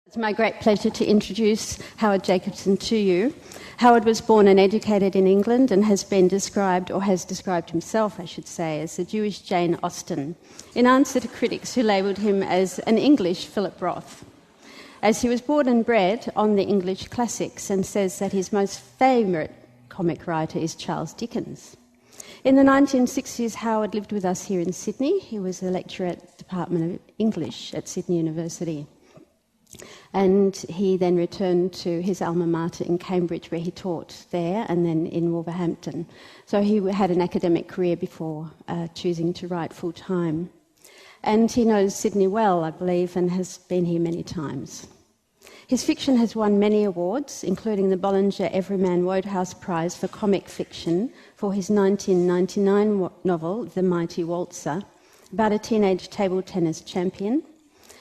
It's my great pleasure to introduce Howard Jacobson to you. Howard was born and educated in England and has described himself, I should say, as a Jewish Jane Austen, in answer to critics who labelled him as an English Philip Roth. As he was born and bred on the English classics and says that his most favourite comic writer is Charles Dickens. In the 1960s, Howard lived with us here in Sydney. He was a lecturer at the Department of English at Sydney University. And he then returned to his alma mater in Cambridge, where he taught there, and then in Wolverhampton. So he had an academic career before choosing to write full-time. And he knows Sydney well, I believe, and has been here many times. His fiction has won many awards, including the Bollinger Everyman Wodehouse Prize for Comic Fiction for his 1999 novel, The Mighty Waltzer, about a teenage table tennis champion,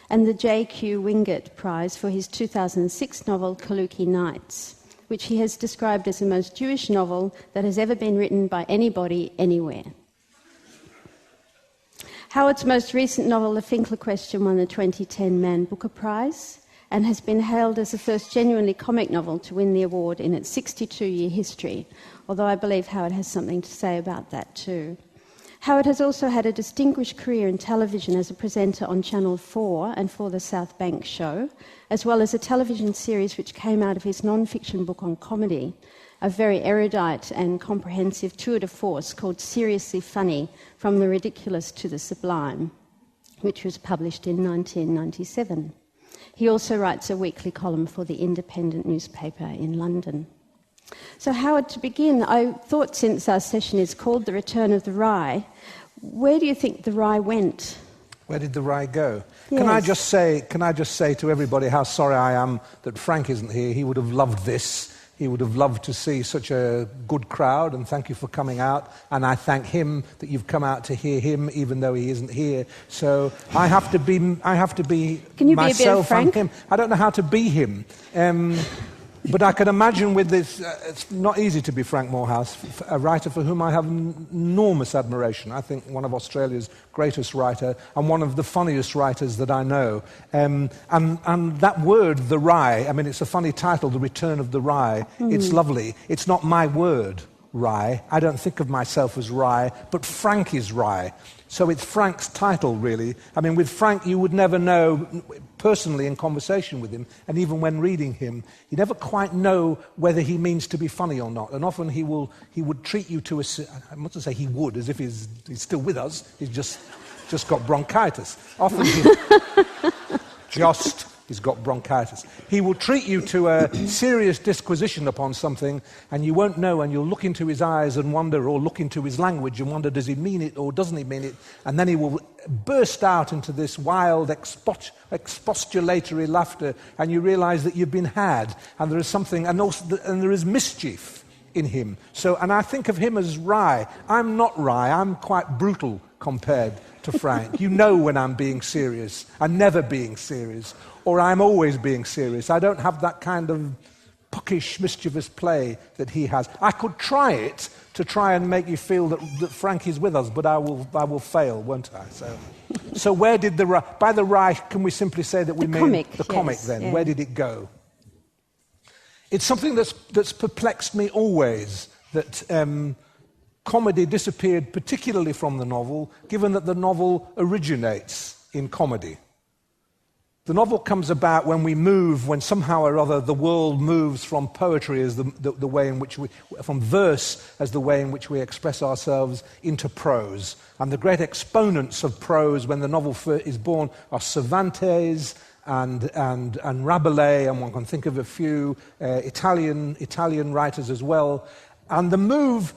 and the J.Q. Wingate Prize for his 2006 novel, Kaluki Nights, which he has described as the most Jewish novel that has ever been written by anybody, anywhere. Howard's most recent novel, The Finkler Question, won the 2010 Man Booker Prize and has been hailed as the first genuinely comic novel to win the award in its 62-year history, although I believe Howard has something to say about that too. Howard has also had a distinguished career in television as a presenter on Channel 4 and for the South Bank show, as well as a television series which came out of his non-fiction book on comedy, a very erudite and comprehensive tour de force called Seriously Funny, From the Ridiculous to the Sublime, which was published in 1997. He also writes a weekly column for the Independent newspaper in London. So Howard, to begin, I thought, since our session is called The Return of the Rye, where do you think the rye went? Where did the rye go? Yes. Can I just say to everybody how sorry I am that Frank isn't here. He would have loved this. He would have loved to see such a good crowd, and thank you for coming out. And I thank him that you've come out to hear him, even though he isn't here. So I have to be Can you myself be a bit of Frank? and him. I don't know how to be him. But I can imagine with this, it's not easy to be Frank Morehouse, a writer for whom I have enormous admiration. I think one of Australia's greatest writers and one of the funniest writers that I know. And that word, the rye, I mean, it's a funny title, The Return of the Rye. It's lovely. It's not my word, rye. I don't think of myself as rye, but Frank is rye. So it's Frank's title, really. I mean, with Frank, you would never know, personally in conversation with him, and even when reading him, you never quite know whether he means to be funny or not. And often he would treat you to I mustn't say he would, as if he's still with us. He's just got bronchitis. Often he's got bronchitis. He will treat you to a serious disquisition upon something, and you won't know, and you'll look into his eyes and wonder, or look into his language and wonder, does he mean it or doesn't he mean it? And then he will burst out into this wild expostulatory laughter, and you realize that you've been had, and there is something, and there is mischief in him. So, and I think of him as wry. I'm not wry, I'm quite brutal compared to Frank. You know when I'm being serious. I'm never being serious. Or I'm always being serious. I don't have that kind of puckish, mischievous play that he has. I could try it to try and make you feel that Frank is with us, but I will fail, won't I? So where did by the rye, can we simply say that we mean the comic then? Yeah. Where did it go? It's something that's perplexed me always, that comedy disappeared particularly from the novel, given that the novel originates in comedy. The novel comes about when somehow or other the world moves from poetry as the way in which from verse as the way in which we express ourselves, into prose. And the great exponents of prose when the novel is born are Cervantes and Rabelais, and one can think of a few Italian writers as well. And the move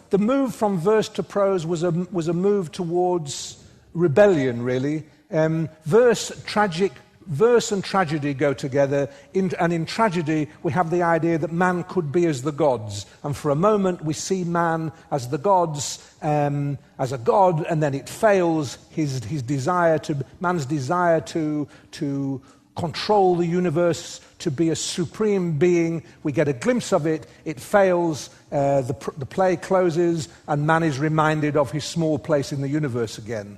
from verse to prose was a move towards rebellion, really. Verse and tragedy go together, and in tragedy we have the idea that man could be as the gods, and for a moment we see man as the gods, as a god, and then it fails. Man's desire to control the universe, to be a supreme being, we get a glimpse of it, it fails, the play closes, and man is reminded of his small place in the universe again.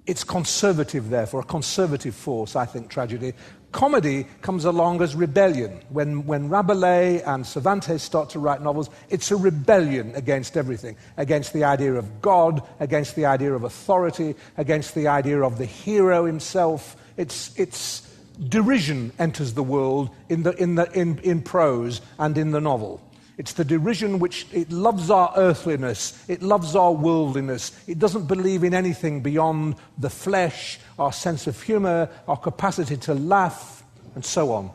It's conservative, therefore, a conservative force, I think, tragedy. Comedy comes along as rebellion. When Rabelais and Cervantes start to write novels, it's a rebellion against everything, against the idea of God, against the idea of authority, against the idea of the hero himself. It's derision enters the world in prose and in the novel. It's the derision which it loves our earthliness, it loves our worldliness, it doesn't believe in anything beyond the flesh, our sense of humor, our capacity to laugh, and so on.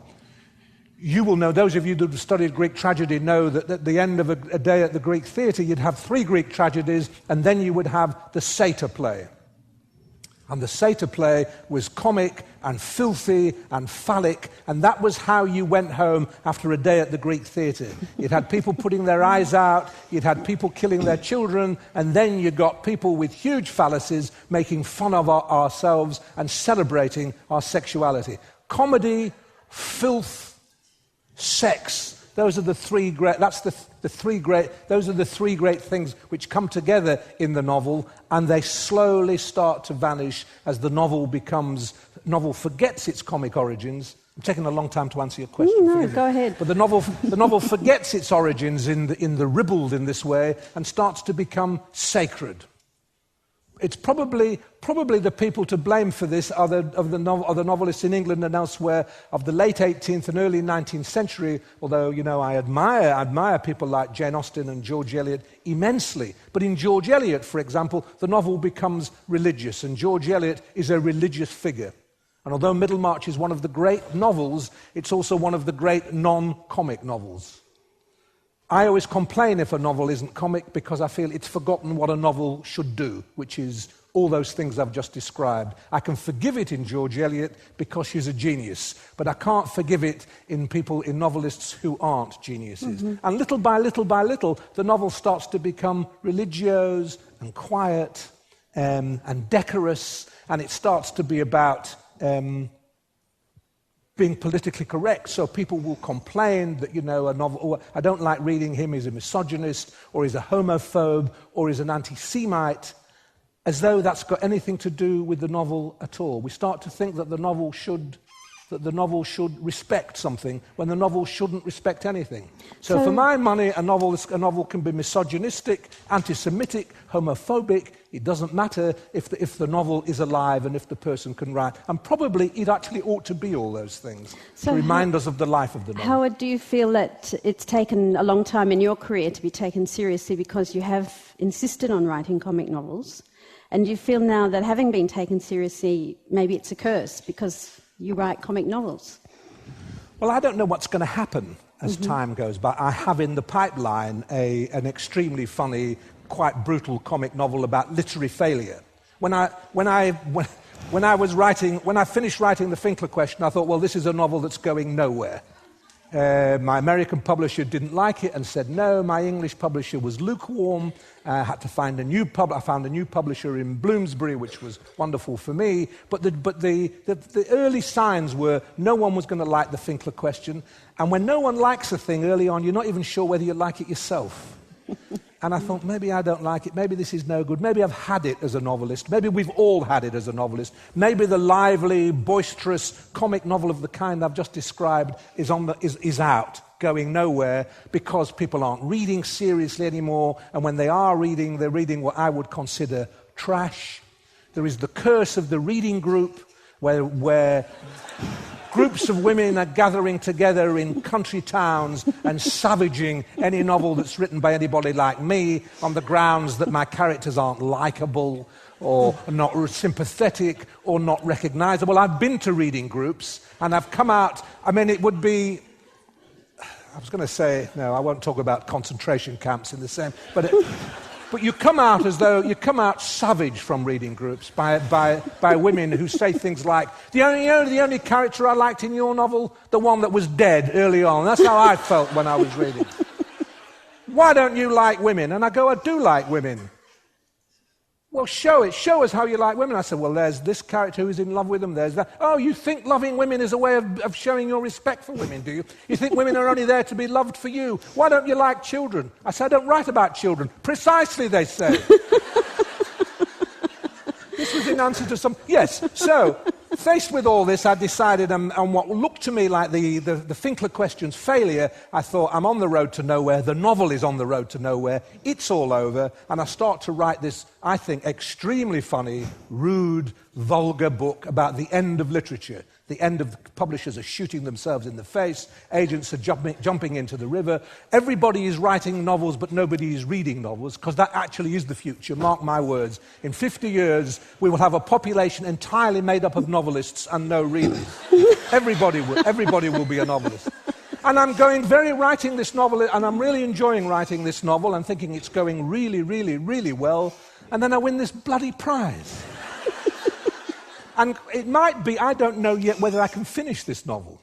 You will know, those of you that have studied Greek tragedy know that at the end of a day at the Greek theatre, you'd have 3 Greek tragedies, and then you would have the satyr play. And the satyr play was comic and filthy and phallic, and that was how you went home after a day at the Greek theatre. You'd had people putting their eyes out, you'd had people killing their children, and then you got people with huge phalluses making fun of ourselves and celebrating our sexuality. Comedy, filth, sex. Those are the 3 great. Those are the 3 great things which come together in the novel, and they slowly start to vanish as the novel forgets its comic origins. I'm taking a long time to answer your question. No, go ahead. But the novel forgets its origins in the ribald in this way and starts to become sacred. It's probably the people to blame for this are the novelists in England and elsewhere of the late 18th and early 19th century, although, I admire people like Jane Austen and George Eliot immensely. But in George Eliot, for example, the novel becomes religious, and George Eliot is a religious figure. And although Middlemarch is one of the great novels, it's also one of the great non-comic novels. I always complain if a novel isn't comic because I feel it's forgotten what a novel should do, which is all those things I've just described. I can forgive it in George Eliot because she's a genius, but I can't forgive it in novelists who aren't geniuses. Mm-hmm. And little by little, the novel starts to become religious and quiet and decorous, and it starts to be about being politically correct, so people will complain that, a novel, or I don't like reading him, he's a misogynist, or he's a homophobe, or he's an anti-Semite, as though that's got anything to do with the novel at all. We start to think that the novel should respect something when the novel shouldn't respect anything. So for my money, a novel can be misogynistic, anti-Semitic, homophobic. It doesn't matter if the novel is alive and if the person can write. And probably it actually ought to be all those things to remind us of the life of the novel. Howard, do you feel that it's taken a long time in your career to be taken seriously because you have insisted on writing comic novels? And do you feel now that having been taken seriously, maybe it's a curse because you write comic novels? Well, I don't know what's going to happen as time goes by. I have in the pipeline an extremely funny, quite brutal comic novel about literary failure. When I finished writing The Finkler Question, I thought, well, this is a novel that's going nowhere. My American publisher didn't like it and said no. My English publisher was lukewarm. I had to find I found a new publisher in Bloomsbury, which was wonderful for me. But the early signs were no one was going to like The Finkler Question. And when no one likes a thing early on, you're not even sure whether you like it yourself. And I thought, maybe I don't like it, maybe this is no good, maybe I've had it as a novelist, maybe we've all had it as a novelist, maybe the lively, boisterous comic novel of the kind I've just described is out, going nowhere, because people aren't reading seriously anymore, and when they are reading, they're reading what I would consider trash. There is the curse of the reading group, where groups of women are gathering together in country towns and savaging any novel that's written by anybody like me on the grounds that my characters aren't likable or not sympathetic or not recognizable. I've been to reading groups and I've come out, it would be, I was going to say, no, I won't talk about concentration camps in the same, but you come out savage from reading groups by women who say things like, the only character I liked in your novel, the one that was dead early on. That's how I felt when I was reading. Why don't you like women? And I go, I do like women. Well, show us how you like women. I said, well, there's this character who's in love with them, there's that. Oh, you think loving women is a way of showing your respect for women, do you? You think women are only there to be loved for you? Why don't you like children? I said, I don't write about children. Precisely, they say. This was in answer to some... Yes, so Faced with all this, I decided on what looked to me like the Finkler Question's failure. I thought, I'm on the road to nowhere. The novel is on the road to nowhere. It's all over. And I start to write this, I think, extremely funny, rude, vulgar book about the end of literature. The end of publishers are shooting themselves in the face. Agents are jumping into the river. Everybody is writing novels, but nobody is reading novels, because that actually is the future. Mark my words. In 50 years, we will have a population entirely made up of novelists and no readers. Everybody will be a novelist. And I'm writing this novel, and I'm really enjoying writing this novel and thinking it's going really, really, really well. And then I win this bloody prize. And it might be, I don't know yet whether I can finish this novel.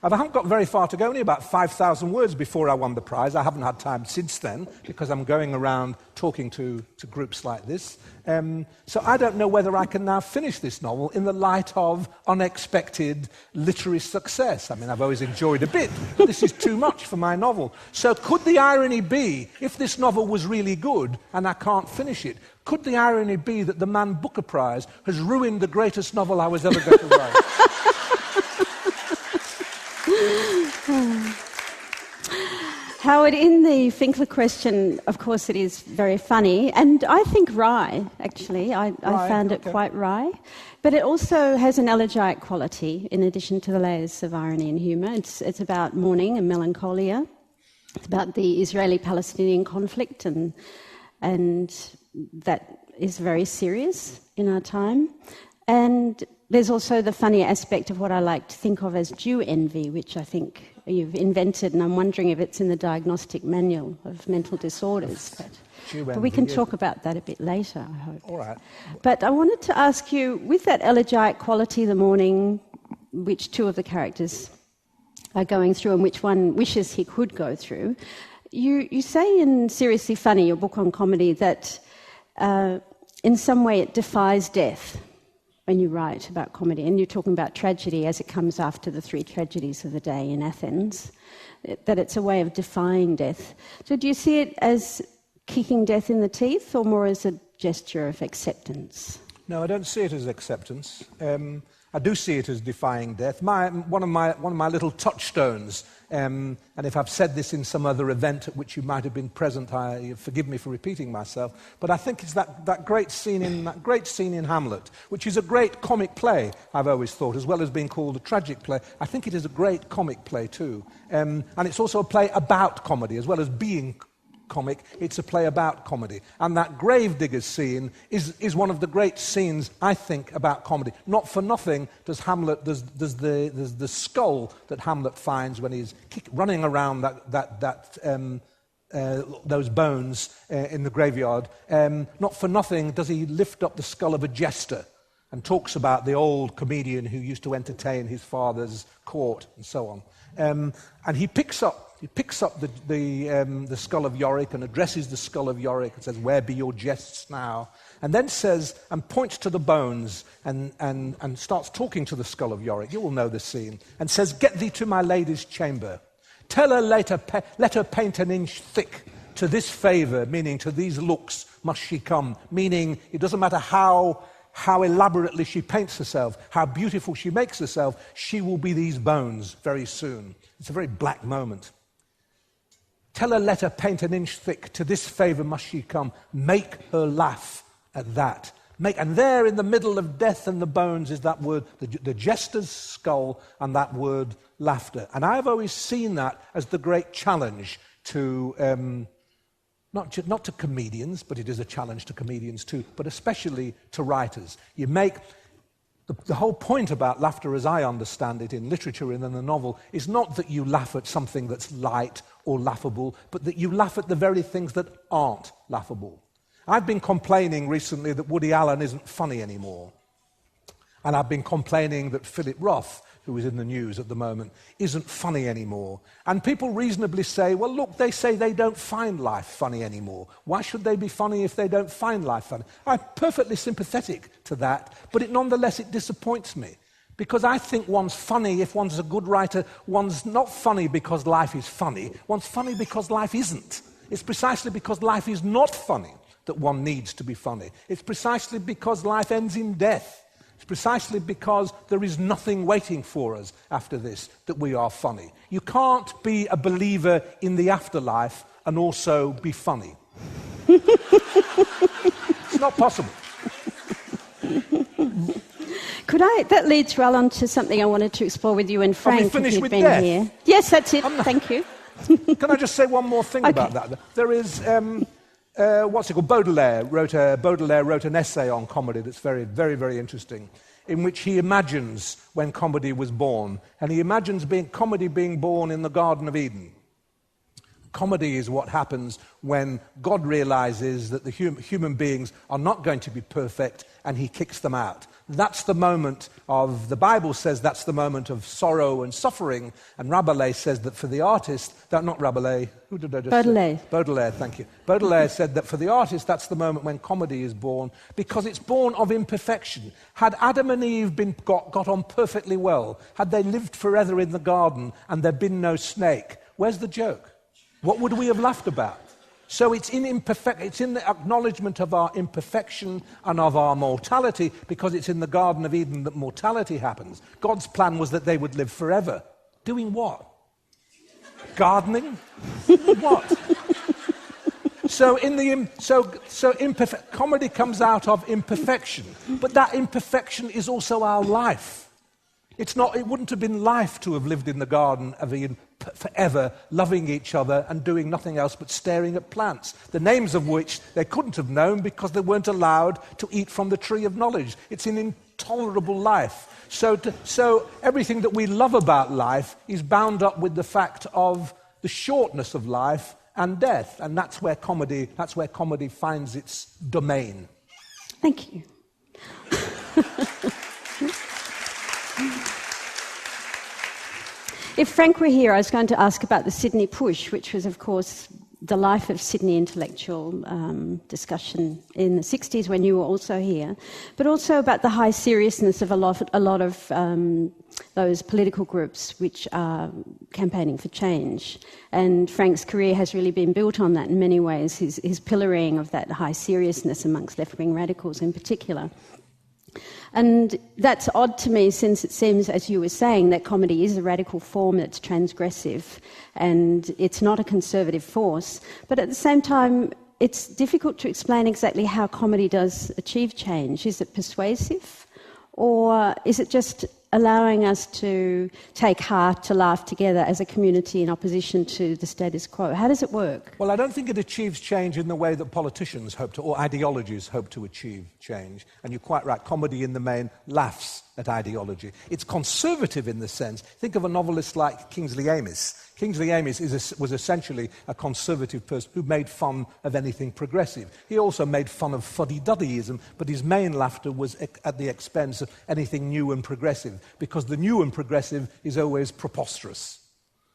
I haven't got very far to go, only about 5,000 words before I won the prize. I haven't had time since then, because I'm going around talking to groups like this. So I don't know whether I can now finish this novel in the light of unexpected literary success. I mean, I've always enjoyed a bit, but this is too much for my novel. So could the irony be, if this novel was really good and I can't finish it, could the irony be that the Man Booker Prize has ruined the greatest novel I was ever going to write? Howard, in the Finkler Question, of course, it is very funny, and I think wry, actually. I found it quite wry. But it also has an elegiac quality, in addition to the layers of irony and humour. It's about mourning and melancholia. It's about the Israeli-Palestinian conflict, and that is very serious in our time. And there's also the funny aspect of what I like to think of as Jew envy, which I think you've invented, and I'm wondering if it's in the diagnostic manual of mental disorders. But we can talk about that a bit later, I hope. All right. But I wanted to ask you, with that elegiac quality, the mourning, which two of the characters are going through and which one wishes he could go through, you say in Seriously Funny, your book on comedy, that in some way it defies death when you write about comedy, and you're talking about tragedy as it comes after the three tragedies of the day in Athens, that it's a way of defying death. So do you see it as kicking death in the teeth, or more as a gesture of acceptance? No, I don't see it as acceptance. I do see it as defying death. One of my little touchstones, and if I've said this in some other event at which you might have been present, forgive me for repeating myself, but I think it's that great scene in Hamlet, which is a great comic play, I've always thought, as well as being called a tragic play. I think it is a great comic play too. And it's also a play about comedy, as well as being comic, it's a play about comedy. And that gravediggers scene is one of the great scenes, I think, about comedy. Not for nothing does the skull that Hamlet finds when he's running around those bones in the graveyard, not for nothing does he lift up the skull of a jester and talks about the old comedian who used to entertain his father's court and so on. And he picks up the skull of Yorick and addresses the skull of Yorick and says, "Where be your jests now?" And then says, and points to the bones and starts talking to the skull of Yorick. You will know this scene. And says, "Get thee to my lady's chamber. Tell her let her paint an inch thick. To this favour," meaning to these looks, "must she come." Meaning it doesn't matter how elaborately she paints herself, how beautiful she makes herself, she will be these bones very soon. It's a very black moment. "Tell her let her paint an inch thick, to this favour must she come, make her laugh at that." And there in the middle of death and the bones is that word, the jester's skull, and that word laughter. And I've always seen that as the great challenge to, not to comedians, but it is a challenge to comedians too, but especially to writers. You make... The whole point about laughter, as I understand it in literature and in the novel, is not that you laugh at something that's light or laughable, but that you laugh at the very things that aren't laughable. I've been complaining recently that Woody Allen isn't funny anymore. And I've been complaining that Philip Roth, who is in the news at the moment, isn't funny anymore. And people reasonably say, well, look, they say they don't find life funny anymore. Why should they be funny if they don't find life funny? I'm perfectly sympathetic to that, but nonetheless it disappoints me. Because I think one's funny if one's a good writer. One's not funny because life is funny. One's funny because life isn't. It's precisely because life is not funny that one needs to be funny. It's precisely because life ends in death. It's precisely because there is nothing waiting for us after this that we are funny. You can't be a believer in the afterlife and also be funny. It's not possible. That leads well on to something I wanted to explore with you and Frank. Are we finished if you've with been death? Here. Yes, that's it. Thank you. Can I just say one more thing about that? There is, what's it called? Baudelaire wrote an essay on comedy that's very, very, very interesting, in which he imagines when comedy was born, and he imagines comedy being born in the Garden of Eden. Comedy is what happens when God realizes that the human beings are not going to be perfect, and he kicks them out. That's the moment of, the Bible says that's the moment of sorrow and suffering, and Rabelais says that for the artist, not Rabelais, who did I just Baudelaire. say? Baudelaire, thank you. Baudelaire said that for the artist, that's the moment when comedy is born, because it's born of imperfection. Had Adam and Eve got on perfectly well, had they lived forever in the garden and there'd been no snake, where's the joke? What would we have laughed about? So it's in the acknowledgement of our imperfection and of our mortality, because it's in the Garden of Eden that mortality happens. God's plan was that they would live forever. Doing what? Gardening? What? Comedy comes out of imperfection, but that imperfection is also our life. It wouldn't have been life to have lived in the Garden of Eden forever, loving each other and doing nothing else but staring at plants, the names of which they couldn't have known because they weren't allowed to eat from the tree of knowledge. It's an intolerable life. So everything that we love about life is bound up with the fact of the shortness of life and death, and that's where comedy finds its domain. Thank you. If Frank were here, I was going to ask about the Sydney Push, which was, of course, the life of Sydney intellectual discussion in the 60s when you were also here, but also about the high seriousness of a lot of those political groups which are campaigning for change. And Frank's career has really been built on that in many ways, his pillaring of that high seriousness amongst left-wing radicals in particular. And that's odd to me, since it seems, as you were saying, that comedy is a radical form that's transgressive and it's not a conservative force. But at the same time, it's difficult to explain exactly how comedy does achieve change. Is it persuasive, or is it just allowing us to take heart, to laugh together as a community in opposition to the status quo? How does it work? Well, I don't think it achieves change in the way that politicians hope to, or ideologies hope to achieve change. And you're quite right, comedy in the main laughs at ideology. It's conservative in the sense, think of a novelist like Kingsley Amis. Kingsley Amis was essentially a conservative person who made fun of anything progressive. He also made fun of fuddy-duddyism, but his main laughter was at the expense of anything new and progressive, because the new and progressive is always preposterous.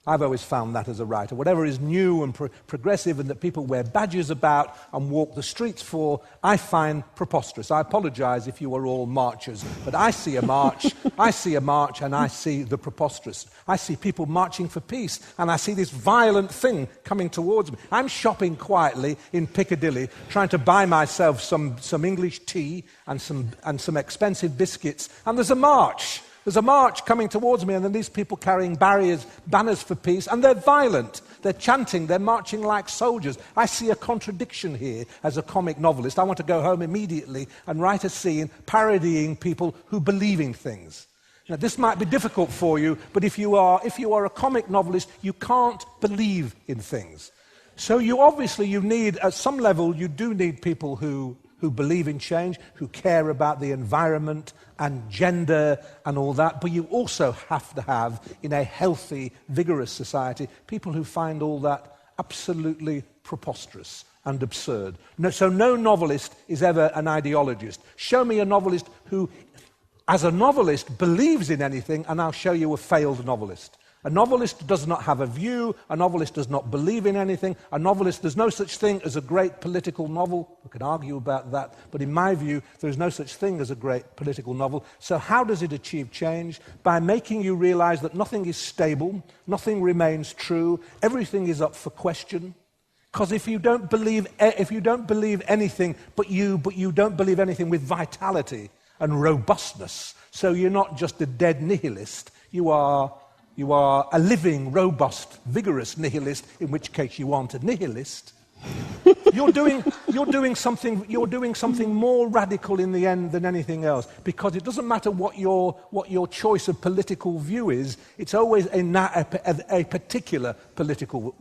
I've always found that as a writer. Whatever is new and progressive and that people wear badges about and walk the streets for, I find preposterous. I apologise if you are all marchers, but I see a march, and I see the preposterous. I see people marching for peace, and I see this violent thing coming towards me. I'm shopping quietly in Piccadilly, trying to buy myself some English tea and some expensive biscuits, and there's a march. There's a march coming towards me, and then these people carrying banners for peace, and they're violent. They're chanting, they're marching like soldiers. I see a contradiction here as a comic novelist. I want to go home immediately and write a scene parodying people who believe in things. Now, this might be difficult for you, but if you are a comic novelist, you can't believe in things. So you need, at some level, you do need people who believe in change, who care about the environment and gender and all that, but you also have to have, in a healthy, vigorous society, people who find all that absolutely preposterous and absurd. So no novelist is ever an ideologist. Show me a novelist who, as a novelist, believes in anything, and I'll show you a failed novelist. A novelist does not have a view. A novelist does not believe in anything. There's no such thing as a great political novel. We can argue about that, but in my view, there's no such thing as a great political novel. So how does it achieve change? By making you realize that nothing is stable, nothing remains true, everything is up for question. Because if you don't believe anything, but you don't believe anything with vitality and robustness. So you're not just a dead nihilist, you are a living, robust, vigorous nihilist, in which case you aren't a nihilist. You're doing something more radical in the end than anything else, because it doesn't matter what your choice of political view is. It's always a particular political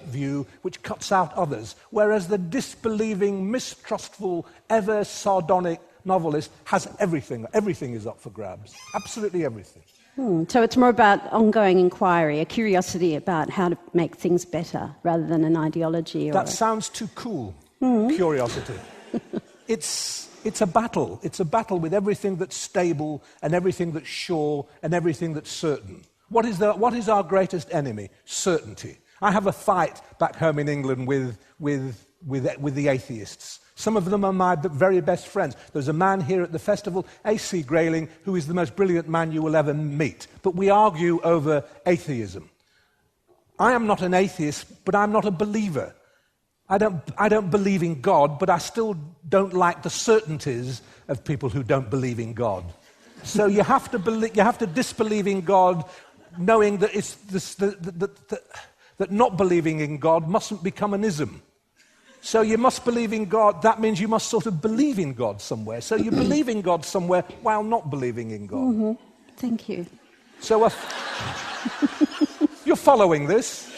view which cuts out others. Whereas the disbelieving, mistrustful, ever sardonic novelist has everything. Everything is up for grabs. Absolutely everything. So it's more about ongoing inquiry, a curiosity about how to make things better, rather than an ideology. That sounds too cool, curiosity. It's a battle. It's a battle with everything that's stable and everything that's sure and everything that's certain. What is our greatest enemy? Certainty. I have a fight back home in England with the atheists. Some of them are my very best friends. There's a man here at the festival, A.C. Grayling, who is the most brilliant man you will ever meet. But we argue over atheism. I am not an atheist, but I'm not a believer. I don't believe in God, but I still don't like the certainties of people who don't believe in God. So you have to disbelieve in God, knowing that that not believing in God mustn't become an ism. So you must believe in God. That means you must sort of believe in God somewhere. So you believe in God somewhere while not believing in God. Mm-hmm. Thank you. So you're following this?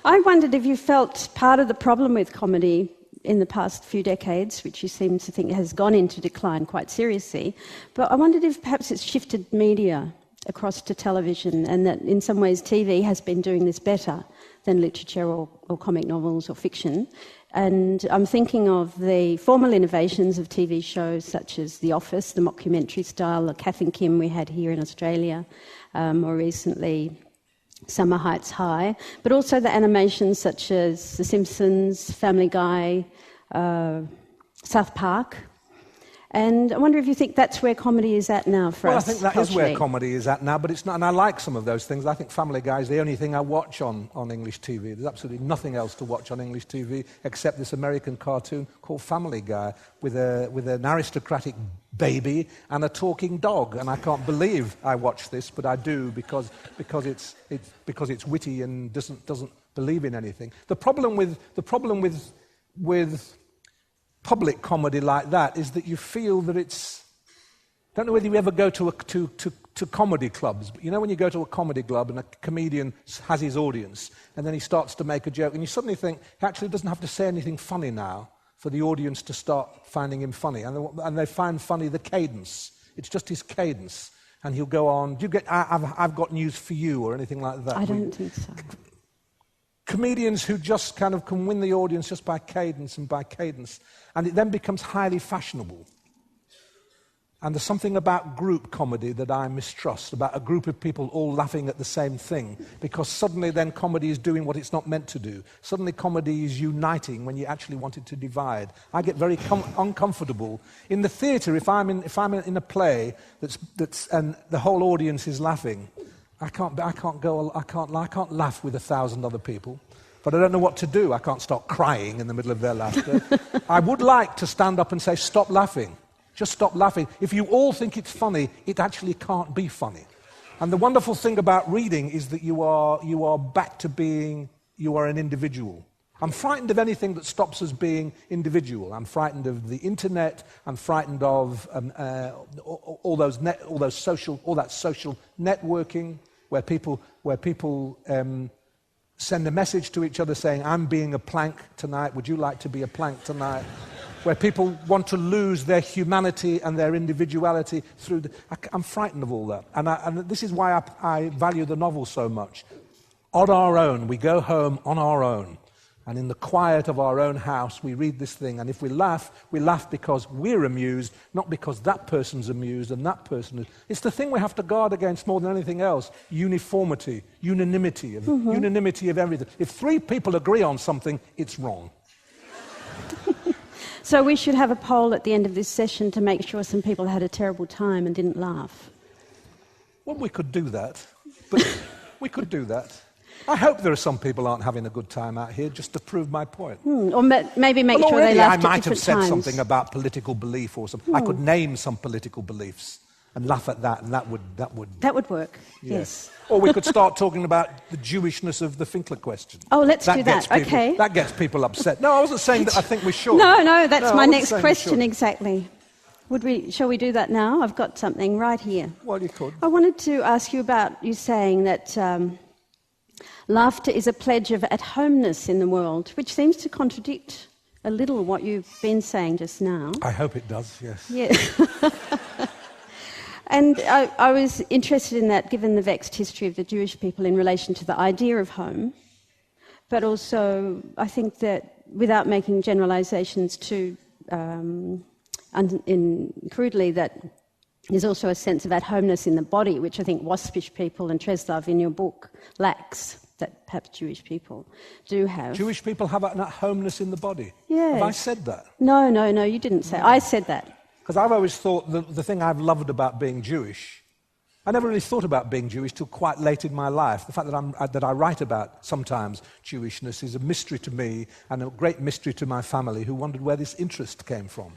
I wondered if you felt part of the problem with comedy in the past few decades, which you seem to think has gone into decline quite seriously, but I wondered if perhaps it's shifted media across to television, and that in some ways TV has been doing this better than literature or comic novels or fiction. And I'm thinking of the formal innovations of TV shows such as The Office, the mockumentary style, the Kath and Kim we had here in Australia, more recently Summer Heights High, but also the animations such as The Simpsons, Family Guy, South Park. And I wonder if you think that's where comedy is at now for us. Well, I think that culturally. is where comedy is at now, but it's not. And I like some of those things. I think Family Guy is the only thing I watch on English TV. There's absolutely nothing else to watch on English TV except this American cartoon called Family Guy with an aristocratic baby and a talking dog. And I can't believe I watch this, but I do because it's witty and doesn't believe in anything. The problem with public comedy like that is that you feel that it's... I don't know whether you ever go to comedy clubs, but you know when you go to a comedy club and a comedian has his audience and then he starts to make a joke and you suddenly think he actually doesn't have to say anything funny now for the audience to start finding him funny. And they find funny the cadence. It's just his cadence. And he'll go on, do you get I've got news for you or anything like that? I don't think so. Comedians who just kind of can win the audience just by cadence and by cadence. And it then becomes highly fashionable. And there's something about group comedy that I mistrust, about a group of people all laughing at the same thing, because suddenly then comedy is doing what it's not meant to do. Suddenly comedy is uniting when you actually want it to divide. I get very uncomfortable. In the theatre, if I'm in a play that's and the whole audience is laughing, I can't laugh with 1,000 other people, but I don't know what to do. I can't start crying in the middle of their laughter. I would like to stand up and say, stop laughing. Just stop laughing. If you all think it's funny, it actually can't be funny. And the wonderful thing about reading is that you are back to being, you are an individual. I'm frightened of anything that stops us being individual. I'm frightened of the internet. I'm frightened of all that social networking, where people send a message to each other saying, I'm being a plank tonight, would you like to be a plank tonight? Where people want to lose their humanity and their individuality through I'm frightened of all that. And this is why I value the novel so much. On our own, we go home on our own. And in the quiet of our own house, we read this thing. And if we laugh because we're amused, not because that person's amused and that person is. It's the thing we have to guard against more than anything else. Uniformity, unanimity of everything. If 3 people agree on something, it's wrong. So we should have a poll at the end of this session to make sure some people had a terrible time and didn't laugh. Well, we could do that. But we could do that. I hope there are some people aren't having a good time out here just to prove my point. Or maybe make sure already they laughed I might at have different said times. something about political belief or something. I could name some political beliefs and laugh at that, and that would That would work, yes. Or we could start talking about the Jewishness of the Finkler question. Oh, let's do that, okay. That gets people upset. No, I wasn't saying that I think we should. No, that's my next saying question, exactly. Shall we do that now? I've got something right here. Well, you could. I wanted to ask you about you saying that laughter is a pledge of at-homeness in the world, which seems to contradict a little what you've been saying just now. I hope it does, yes. Yeah. And I was interested in that, given the vexed history of the Jewish people in relation to the idea of home, but also I think that without making generalisations too crudely, that there's also a sense of at-homeness in the body, which I think Waspish people and Treslov in your book lacks, that perhaps Jewish people do have. Jewish people have an at-homeness in the body? Yes. Have I said that? No, you didn't say. I said that. Because I've always thought the thing I've loved about being Jewish, I never really thought about being Jewish till quite late in my life. The fact that I write about sometimes Jewishness is a mystery to me and a great mystery to my family, who wondered where this interest came from.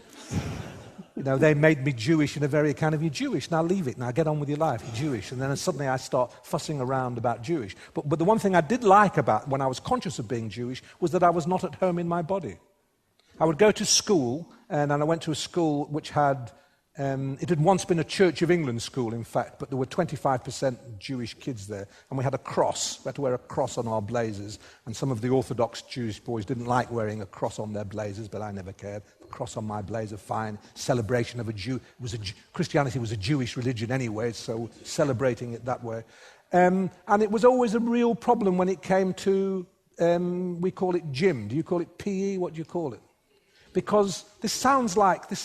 You know, they made me Jewish in a very kind of, you're Jewish, now leave it, now get on with your life, you're Jewish. And then suddenly I start fussing around about Jewish. But the one thing I did like about when I was conscious of being Jewish was that I was not at home in my body. I would go to school, and I went to a school which had, it had once been a Church of England school, in fact, but there were 25% Jewish kids there, and we had a cross. We had to wear a cross on our blazers, and some of the Orthodox Jewish boys didn't like wearing a cross on their blazers, but I never cared. A cross on my blazer, fine. Celebration of a Jew. Christianity was a Jewish religion anyway, so celebrating it that way. And it was always a real problem when it came to, we call it gym. Do you call it PE? What do you call it? Because this sounds like a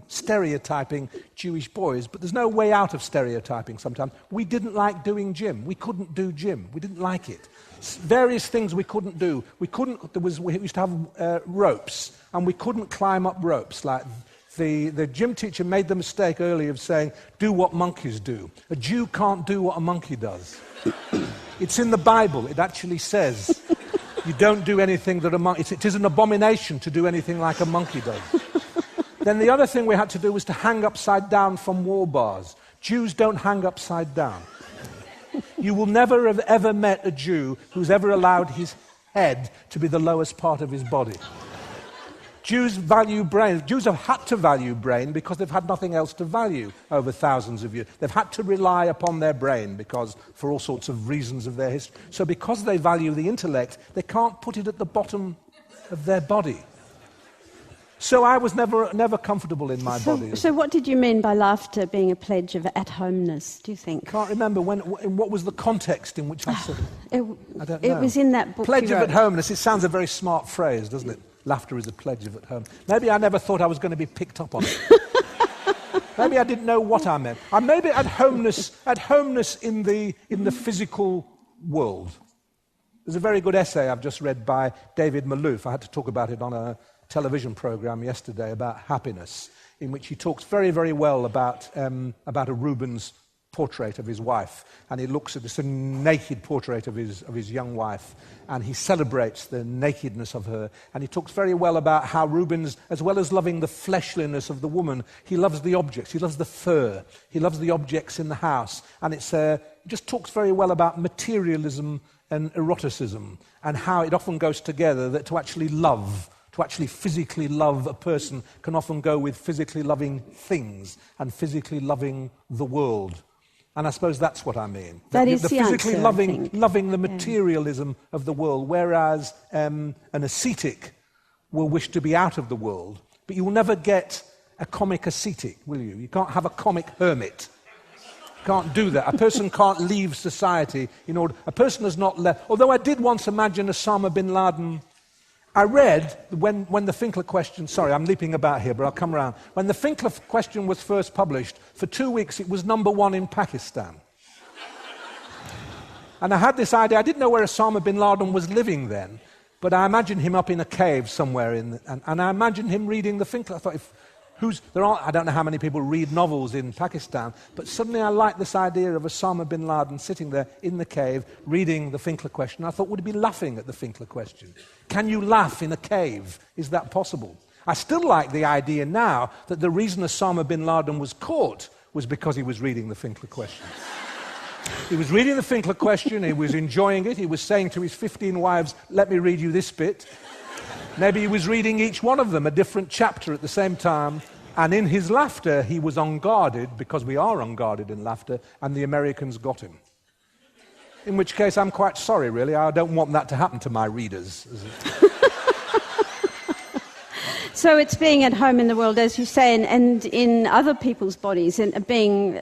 stereotyping Jewish boys, but there's no way out of stereotyping sometimes. We didn't like doing gym. We couldn't do gym. We didn't like it. Various things we couldn't do. We used to have ropes, and we couldn't climb up ropes. Like the gym teacher made the mistake earlier of saying, do what monkeys do. A Jew can't do what a monkey does. It's in the Bible. It actually says... You don't do anything that a monkey... It is an abomination to do anything like a monkey does. Then the other thing we had to do was to hang upside down from wall bars. Jews don't hang upside down. You will never have ever met a Jew who's ever allowed his head to be the lowest part of his body. Jews value brain. Jews have had to value brain because they've had nothing else to value over thousands of years. They've had to rely upon their brain because, for all sorts of reasons of their history. So because they value the intellect, they can't put it at the bottom of their body. So I was never comfortable in my body. So what did you mean by laughter being a pledge of at-homeness, do you think? I can't remember what was the context in which I said it. I don't know. It was in that book. Pledge of at-homeness. It sounds a very smart phrase, doesn't it? Laughter is a pledge of at home. Maybe I never thought I was going to be picked up on it. Maybe I didn't know what I meant. Maybe at-homeness in the physical world. There's a very good essay I've just read by David Malouf. I had to talk about it on a television program yesterday about happiness, in which he talks very, very well about a Rubens portrait of his wife, and he looks at this naked portrait of his young wife, and he celebrates the nakedness of her, and he talks very well about how Rubens, as well as loving the fleshliness of the woman, he loves the objects, he loves the fur, he loves the objects in the house, and he just talks very well about materialism and eroticism, and how it often goes together, that to actually physically love a person can often go with physically loving things and physically loving the world. And I suppose that's what I mean. That is the physically answer, loving the materialism of the world, whereas an ascetic will wish to be out of the world. But you will never get a comic ascetic, will you? You can't have a comic hermit. You can't do that. A person can't leave society in order... A person has not left... Although I did once imagine Osama bin Laden... I read when the Finkler Question... Sorry, I'm leaping about here, but I'll come around. When the Finkler Question was first published, for 2 weeks it was #1 in Pakistan. And I had this idea. I didn't know where Osama bin Laden was living then, but I imagined him up in a cave somewhere, and I imagined him reading the Finkler. I thought, I don't know how many people read novels in Pakistan, but suddenly I like this idea of Osama bin Laden sitting there in the cave reading the Finkler Question. I thought, would he be laughing at the Finkler Question? Can you laugh in a cave? Is that possible? I still like the idea now that the reason Osama bin Laden was caught was because he was reading the Finkler Question. He was reading the Finkler Question, he was enjoying it, he was saying to his 15 wives, let me read you this bit. Maybe he was reading each one of them a different chapter at the same time, and in his laughter he was unguarded, because we are unguarded in laughter, and the Americans got him. In which case I'm quite sorry, really. I don't want that to happen to my readers. So it's being at home in the world, as you say, and in other people's bodies, and being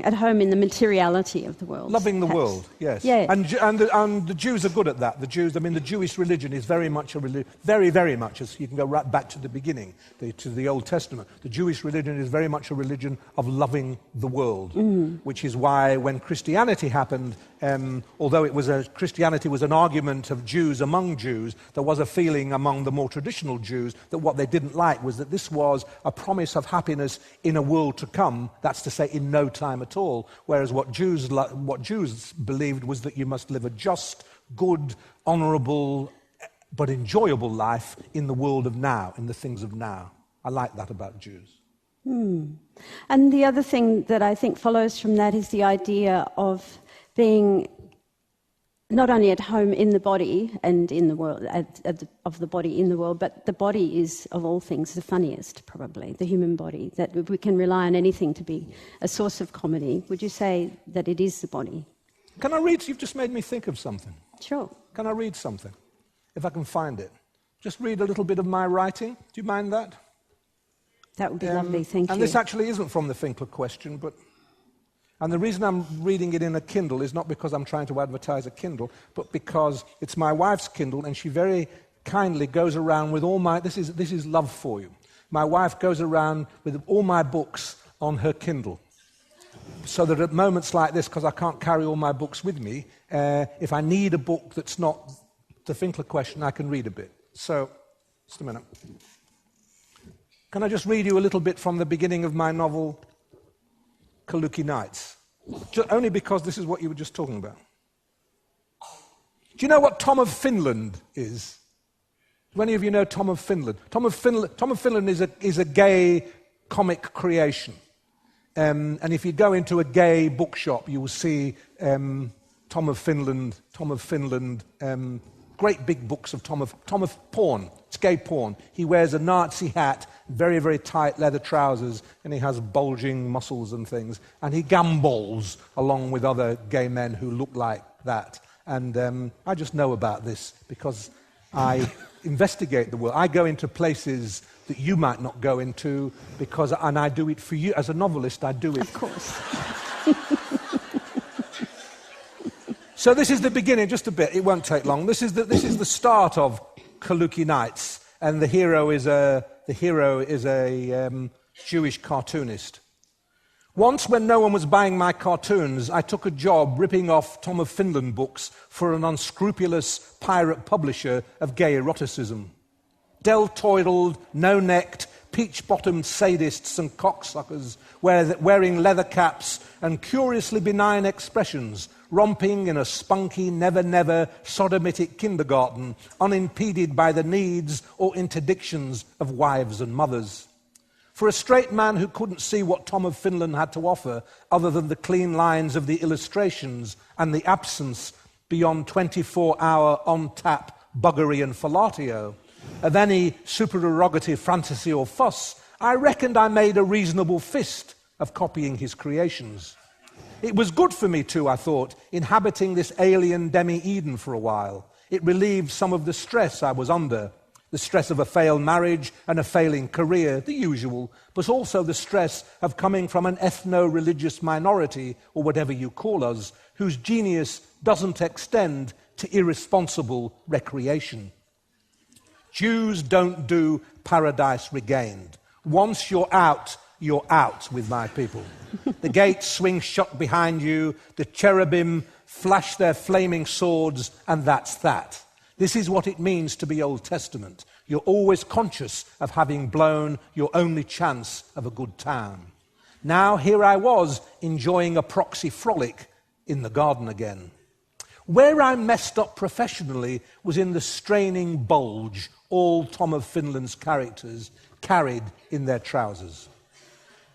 at home in the materiality of the world. Loving the world, yes. Yeah. And the Jews are good at that. The Jews, the Jewish religion is very much a religion, very, very much, as you can go right back to the beginning, to the Old Testament. The Jewish religion is very much a religion of loving the world, which is why when Christianity happened, although Christianity was an argument of Jews among Jews, there was a feeling among the more traditional Jews that what they didn't like was that this was a promise of happiness in a world to come, that's to say in no time at all, whereas what Jews believed was that you must live a just, good, honourable, but enjoyable life in the world of now, in the things of now. I like that about Jews. And the other thing that I think follows from that is the idea of being not only at home in the body and in the world, of the body in the world, but the body is, of all things, the funniest, probably, the human body, that we can rely on anything to be a source of comedy. Would you say that it is the body? Can I read? You've just made me think of something. Sure. Can I read something? If I can find it. Just read a little bit of my writing. Do you mind that? That would be lovely, thank you. And this actually isn't from the Finkler Question, but... And the reason I'm reading it in a Kindle is not because I'm trying to advertise a Kindle, but because it's my wife's Kindle, and she very kindly goes around with all my... This is love for you. My wife goes around with all my books on her Kindle, so that at moments like this, because I can't carry all my books with me, if I need a book that's not the Finkler Question, I can read a bit. So, just a minute. Can I just read you a little bit from the beginning of my novel, Kaluki Nights? Only because this is what you were just talking about. Do you know what Tom of Finland is? Do any of you know Tom of Finland? Tom of Finland is a gay comic creation. And if you go into a gay bookshop, you will see Tom of Finland, great big books of Tom of porn. It's gay porn. He wears a Nazi hat, very, very tight leather trousers, and he has bulging muscles and things. And he gambols along with other gay men who look like that. And I just know about this because I investigate the world. I go into places that you might not go into and I do it for you. As a novelist, I do it. Of course. So this is the beginning, just a bit. It won't take long. This is the start of Kaluki Nights, and the hero is a Jewish cartoonist. Once, when no one was buying my cartoons, I took a job ripping off Tom of Finland books for an unscrupulous pirate publisher of gay eroticism. Deltoidal, no-necked, peach-bottomed sadists and cocksuckers wearing leather caps and curiously benign expressions, romping in a spunky, never-never sodomitic kindergarten, unimpeded by the needs or interdictions of wives and mothers. For a straight man who couldn't see what Tom of Finland had to offer other than the clean lines of the illustrations and the absence, beyond 24-hour on-tap buggery and fellatio, of any supererogative fantasy or fuss, I reckoned I made a reasonable fist of copying his creations. It was good for me too, I thought, inhabiting this alien demi-Eden for a while. It relieved some of the stress I was under, the stress of a failed marriage and a failing career, the usual, but also the stress of coming from an ethno-religious minority, or whatever you call us, whose genius doesn't extend to irresponsible recreation. Jews don't do Paradise Regained. Once you're out with my people. The gates swing shut behind you, the cherubim flash their flaming swords, and that's that. This is what it means to be Old Testament. You're always conscious of having blown your only chance of a good time. Now here I was enjoying a proxy frolic in the garden again. Where I messed up professionally was in the straining bulge all Tom of Finland's characters carried in their trousers.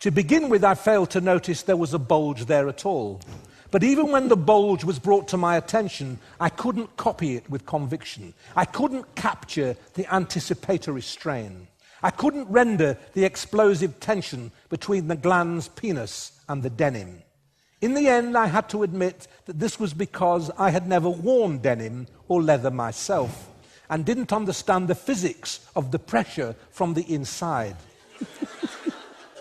To begin with, I failed to notice there was a bulge there at all. But even when the bulge was brought to my attention, I couldn't copy it with conviction. I couldn't capture the anticipatory strain. I couldn't render the explosive tension between the gland's penis and the denim. In the end, I had to admit that this was because I had never worn denim or leather myself and didn't understand the physics of the pressure from the inside.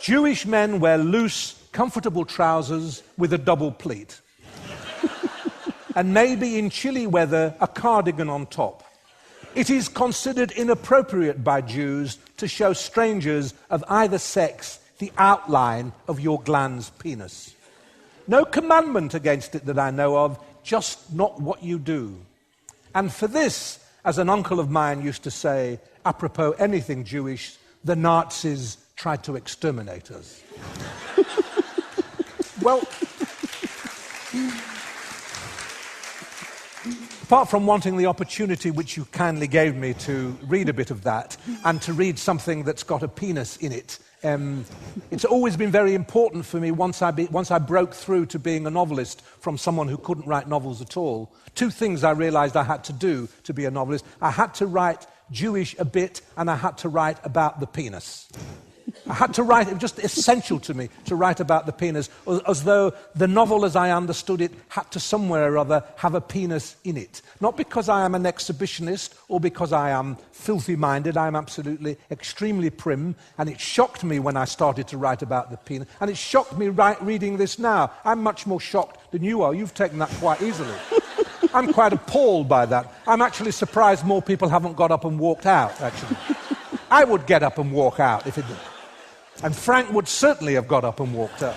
Jewish men wear loose, comfortable trousers with a double pleat. And maybe in chilly weather, a cardigan on top. It is considered inappropriate by Jews to show strangers of either sex the outline of your gland's penis. No commandment against it that I know of, just not what you do. And for this, as an uncle of mine used to say, apropos anything Jewish, the Nazis tried to exterminate us. Well, apart from wanting the opportunity which you kindly gave me to read a bit of that and to read something that's got a penis in it, it's always been very important for me once I broke through to being a novelist from someone who couldn't write novels at all. Two things I realized I had to do to be a novelist. I had to write Jewish a bit and I had to write about the penis. I had to write, it was just essential to me to write about the penis, as though the novel as I understood it had to somewhere or other have a penis in it. Not because I am an exhibitionist or because I am filthy-minded, I am absolutely extremely prim, and it shocked me when I started to write about the penis, and it shocked me reading this now. I'm much more shocked than you are. You've taken that quite easily. I'm quite appalled by that. I'm actually surprised more people haven't got up and walked out, actually. I would get up and walk out if it did. And Frank would certainly have got up and walked out.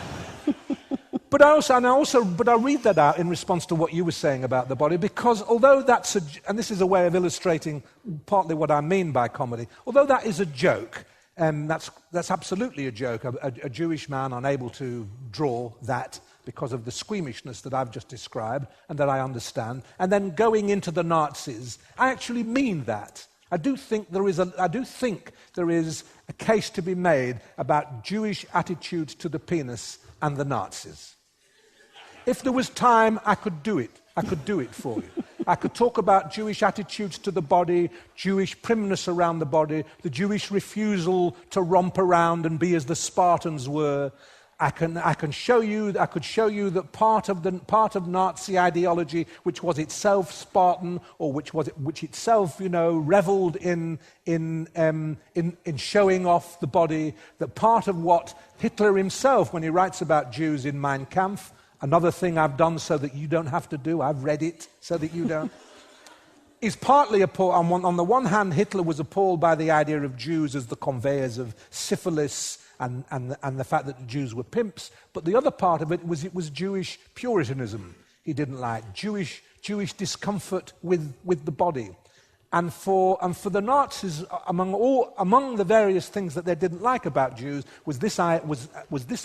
But I read that out in response to what you were saying about the body, because although that's and this is a way of illustrating partly what I mean by comedy, although that is a joke, that's absolutely a joke, a Jewish man unable to draw that because of the squeamishness that I've just described and that I understand, and then going into the Nazis, I actually mean that. I do think there is a case to be made about Jewish attitudes to the penis and the Nazis. If there was time, I could do it. I could do it for you. I could talk about Jewish attitudes to the body, Jewish primness around the body, the Jewish refusal to romp around and be as the Spartans were. I could show you that part of Nazi ideology, which was itself Spartan, or which itself, reveled in showing off the body, that part of what Hitler himself, when he writes about Jews in Mein Kampf, another thing I've done so that you don't have to do, I've read it so that you don't, is partly appalled. On the one hand, Hitler was appalled by the idea of Jews as the conveyors of syphilis and the fact that the Jews were pimps, but the other part of it was Jewish Puritanism. He didn't like Jewish discomfort with the body, and for the Nazis, among the various things that they didn't like about Jews was this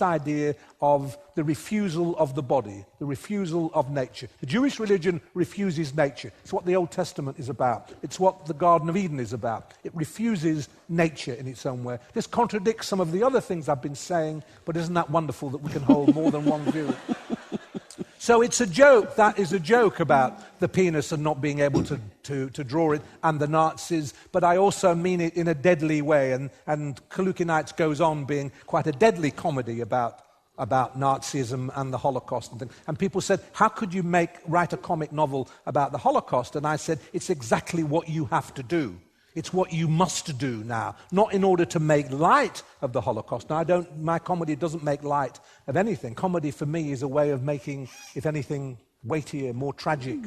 idea of the refusal of the body, the refusal of nature. The Jewish religion refuses nature. It's what the Old Testament is about. It's what the Garden of Eden is about. It refuses nature in its own way. This contradicts some of the other things I've been saying, but isn't that wonderful that we can hold more than one view? So it's a joke. That is a joke about the penis and not being able to draw it, and the Nazis, but I also mean it in a deadly way, and Kalukinites goes on being quite a deadly comedy about Nazism and the Holocaust and things. And people said, how could you write a comic novel about the Holocaust? And I said, it's exactly what you have to do. It's what you must do now, not in order to make light of the Holocaust. Now, my comedy doesn't make light of anything. Comedy for me is a way of making, if anything, weightier, more tragic.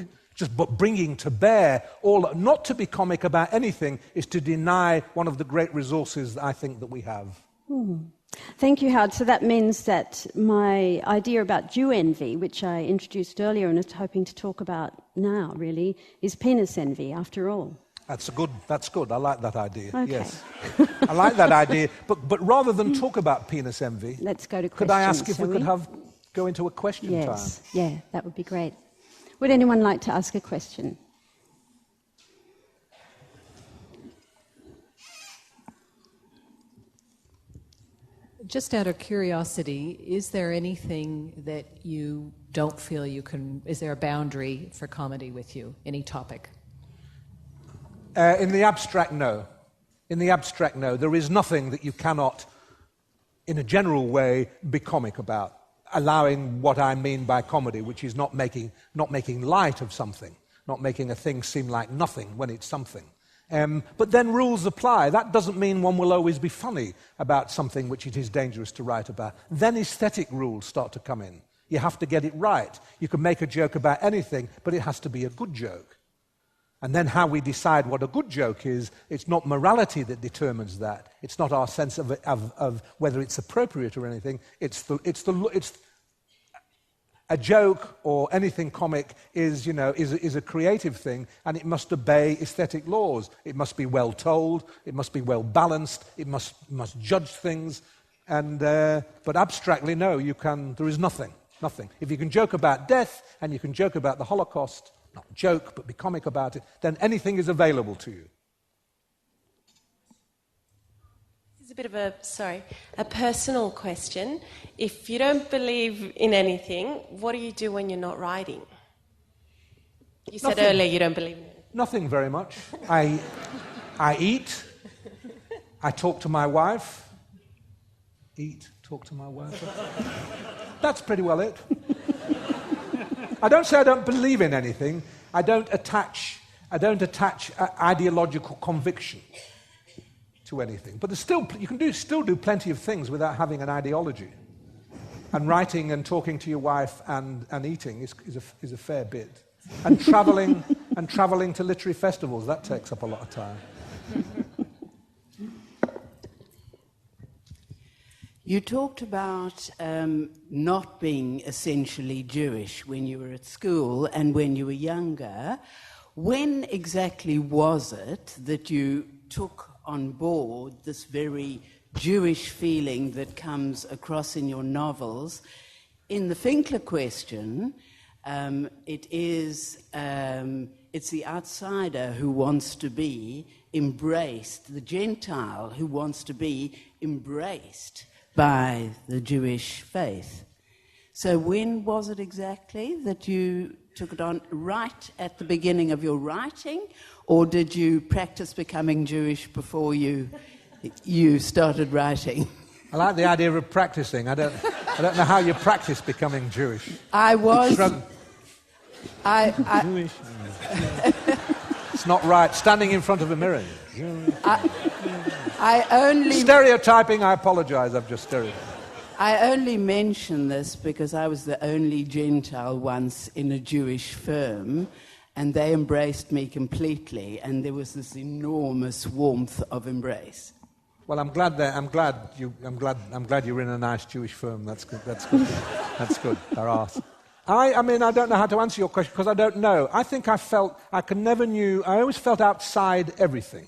But bringing to bear not to be comic about anything is to deny one of the great resources that I think that we have. Thank you, Howard. So that means that my idea about Jew envy, which I introduced earlier and is hoping to talk about now, really, is penis envy, after all. That's good. I like that idea. Okay. Yes. I like that idea. But rather than talk about penis envy, let's go to questions. Could I ask if we could go into a question time? Yes. Yeah, that would be great. Would anyone like to ask a question? Just out of curiosity, is there anything that you don't feel you can... Is there a boundary for comedy with you? Any topic? In the abstract, no. In the abstract, no. There is nothing that you cannot, in a general way, be comic about. Allowing what I mean by comedy, which is not making light of something, not making a thing seem like nothing when it's something. But then rules apply. That doesn't mean one will always be funny about something which it is dangerous to write about. Then aesthetic rules start to come in. You have to get it right. You can make a joke about anything, but it has to be a good joke. And then how we decide what a good joke is, it's not morality that determines that. It's not our sense of whether it's appropriate or anything. It's a joke or anything comic is a creative thing, and it must obey aesthetic laws. It must be well told. It must be well balanced. It must judge things. And but abstractly, no, there is nothing. If you can joke about death and you can joke about the Holocaust, not joke but be comic about it, then anything is available to you. It's a bit of a personal question. If you don't believe in anything, what do you do when you're not writing? You said earlier you don't believe in anything. Nothing very much. I eat. I talk to my wife. Talk to my wife. That's pretty well it. I don't say I don't believe in anything. I don't attach ideological conviction to anything. But you can still do plenty of things without having an ideology. And writing and talking to your wife and eating is a fair bit. And traveling to literary festivals, that takes up a lot of time. You talked about not being essentially Jewish when you were at school and when you were younger. When exactly was it that you took on board this very Jewish feeling that comes across in your novels? In the Finkler Question, it's the outsider who wants to be embraced, the Gentile who wants to be embraced by the Jewish faith. So when was it exactly that you took it on? Right at the beginning of your writing, or did you practice becoming Jewish before you started writing? I like the idea of practicing. I don't know how you practice becoming Jewish. I was. Jewish. It's not right. Standing in front of a mirror. Stereotyping, I apologize, I've just stereotyped. I only mention this because I was the only Gentile once in a Jewish firm, and they embraced me completely, and there was this enormous warmth of embrace. Well, I'm glad you're in a nice Jewish firm. That's good. That's good. That's good. There are. I mean, I don't know how to answer your question because I don't know. I think I always felt outside everything.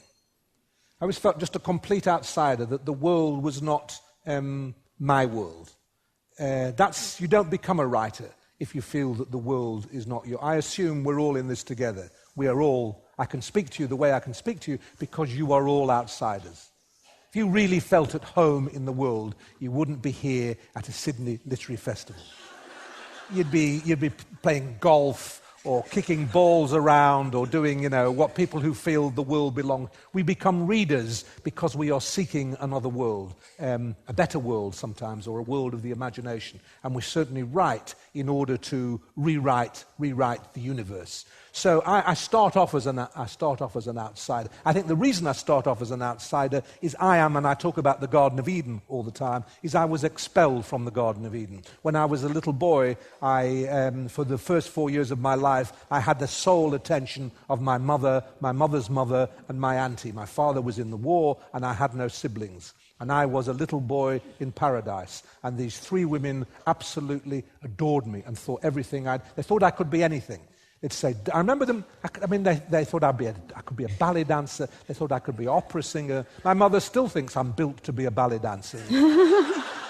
I always felt just a complete outsider, that the world was not my world. You don't become a writer if you feel that the world is not your. I assume we're all in this together. We are all, I can speak to you the way I can speak to you because you are all outsiders. If you really felt at home in the world, you wouldn't be here at a Sydney Literary Festival. You'd be playing golf or kicking balls around or doing, what people who feel the world belongs. We become readers because we are seeking another world, a better world sometimes, or a world of the imagination. And we certainly write in order to rewrite the universe. So I start off as an outsider. I think the reason I start off as an outsider is and I talk about the Garden of Eden all the time, is I was expelled from the Garden of Eden. When I was a little boy, for the first 4 years of my life, I had the sole attention of my mother, my mother's mother, and my auntie. My father was in the war, and I had no siblings. And I was a little boy in paradise. And these 3 women absolutely adored me and thought they thought I could be anything. They'd say, I remember them, they thought I could be a ballet dancer. They thought I could be an opera singer. My mother still thinks I'm built to be a ballet dancer.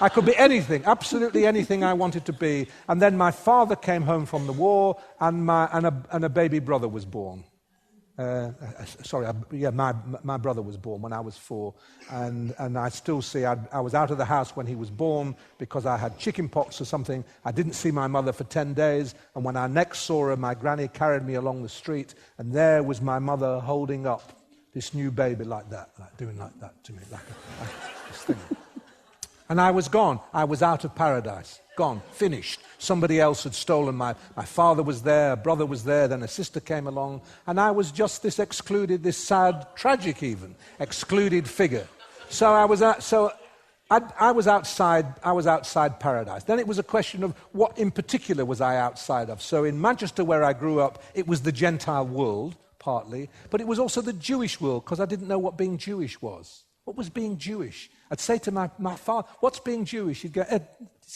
I could be anything, absolutely anything I wanted to be. And then my father came home from the war, and a baby brother was born. My brother was born when I was 4, and I still see I was out of the house when he was born because I had chicken pox or something. I didn't see my mother for 10 days, and when I next saw her, my granny carried me along the street, and there was my mother holding up this new baby like that, doing like that to me, like this thing. And I was gone. I was out of paradise. Gone. Finished. Somebody else had stolen my father was there, a brother was there, then a sister came along, and I was just this excluded, this sad, tragic even, excluded figure. So I was outside paradise. Then it was a question of what in particular was I outside of. So in Manchester, where I grew up, it was the Gentile world, partly, but it was also the Jewish world, because I didn't know what being Jewish was. What was being Jewish? I'd say to my father, what's being Jewish? He'd go, Ed,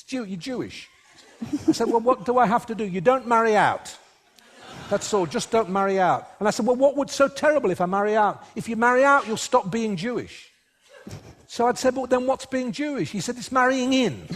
you're Jewish. I said, well, what do I have to do? You don't marry out. That's all, just don't marry out. And I said, well, what would so terrible if I marry out? If you marry out, you'll stop being Jewish. So I'd say, but then what's being Jewish? He said, it's marrying in.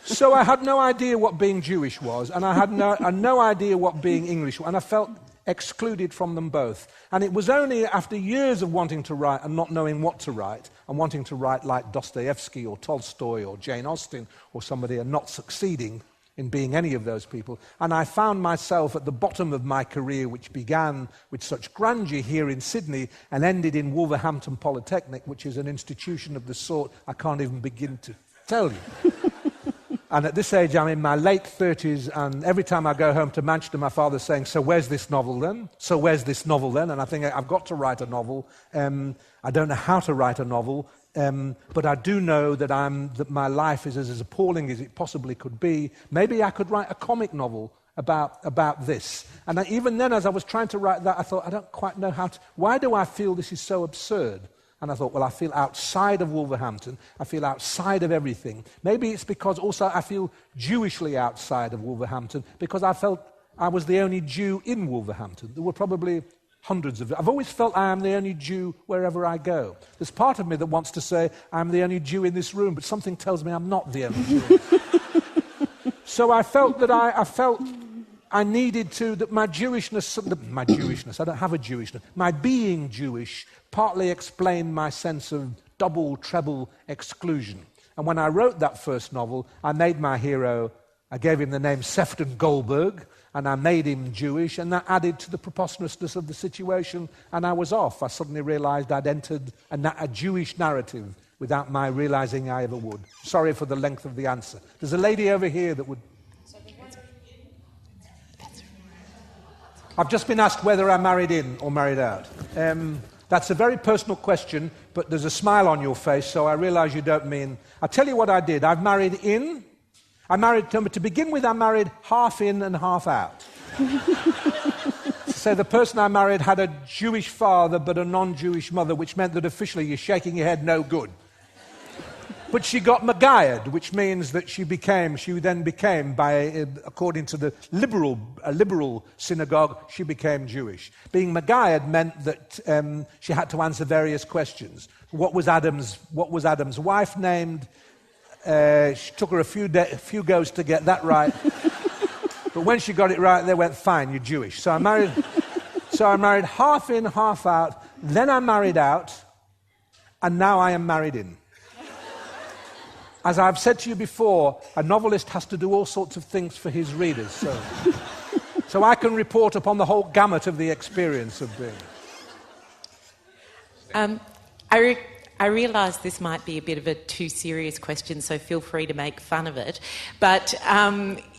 So I had no idea what being Jewish was, and I had no idea what being English was, and I felt excluded from them both. And it was only after years of wanting to write and not knowing what to write, and wanting to write like Dostoevsky or Tolstoy or Jane Austen or somebody, and not succeeding in being any of those people. And I found myself at the bottom of my career, which began with such grandeur here in Sydney and ended in Wolverhampton Polytechnic, which is an institution of the sort I can't even begin to tell you. And at this age, I'm in my late 30s, and every time I go home to Manchester, my father's saying, so where's this novel then? So where's this novel then? And I think I've got to write a novel. I don't know how to write a novel, but I do know that my life is as appalling as it possibly could be. Maybe I could write a comic novel about this. And even then, as I was trying to write that, I thought, I don't quite know how to... Why do I feel this is so absurd? And I thought, well, I feel outside of Wolverhampton. I feel outside of everything. Maybe it's because also I feel Jewishly outside of Wolverhampton, because I felt I was the only Jew in Wolverhampton. There were probably hundreds of them. I've always felt I am the only Jew wherever I go. There's part of me that wants to say I'm the only Jew in this room, but something tells me I'm not the only Jew. So I felt that I needed to, that my Jewishness, I don't have a Jewishness, my being Jewish partly explained my sense of double, treble exclusion. And when I wrote that first novel, I made my hero, I gave him the name Sefton Goldberg, and I made him Jewish, and that added to the preposterousness of the situation, and I was off. I suddenly realized I'd entered a Jewish narrative without my realizing I ever would. Sorry for the length of the answer. There's a lady over here that would... I've just been asked whether I married in or married out. That's a very personal question, but there's a smile on your face, so I realize you don't mean... I'll tell you what I did. I've married in. To begin with, I married half in and half out. So the person I married had a Jewish father but a non-Jewish mother, which meant that officially you're shaking your head no good. But she got Magayed, which means that she then became, according to the liberal synagogue, she became Jewish. Being Magayed meant that she had to answer various questions. What was Adam's wife named? She took her a few goes to get that right. But when she got it right, they went, fine, you're Jewish. So I married half in, half out. Then I married out, and now I am married in. As I've said to you before, a novelist has to do all sorts of things for his readers. So I can report upon the whole gamut of the experience of being. I realise this might be a bit of a too serious question, so feel free to make fun of it. But